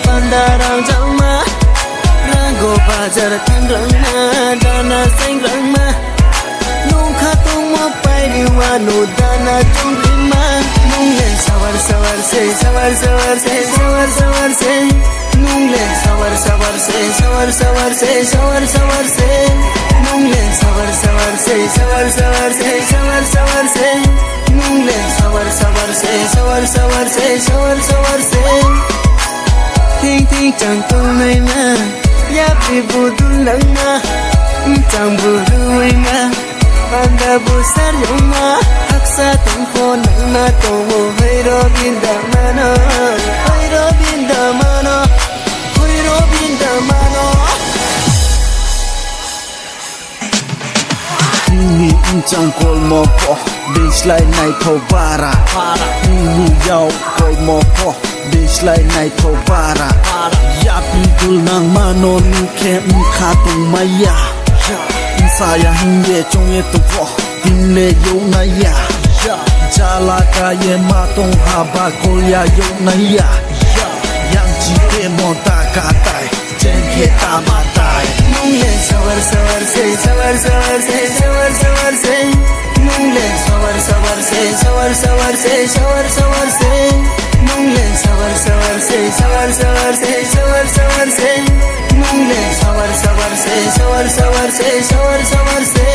Pandarang jalma Rango bajar thang rangma Dana sing rangma Nung khatung mo pai diwa no dana chung lima Nung le sawar sawar se sawar sawar se sawar sawar se Nung le sawar sawar se sawar sawar se sawar sawar se Nung le sawar sawar se sawar sawar se sawar sawar se Nung le sawar sawar se sawar sawar se sawar sawar se Ting ting chẳng tu này na ya pi bu du lang na chẳng bu du na banda bu sar yung na aksa tung ko nang na to mo hay ro bin da mano hay ro bin da mano hay ro bin da mano ni chẳng kol mo po baseline này thâu para ni yau kol mo po baseline này thâu para ya pidul nang mano ni kem khatung maya saya hinge chongye tu po dinle yo na ya jala ka ye ma tong haba kolya yo na ya yang ji ke mo ta ka tai chen ke ta ma tai nung le sawar sawar se sawar sawar se sawar sawar se nung le sawar sawar se sawar sawar se sawar sawar se nung le sawar sawar se sawar sawar se sawar sawar se nung le sawar sawar se sawar sawar se sawar sawar se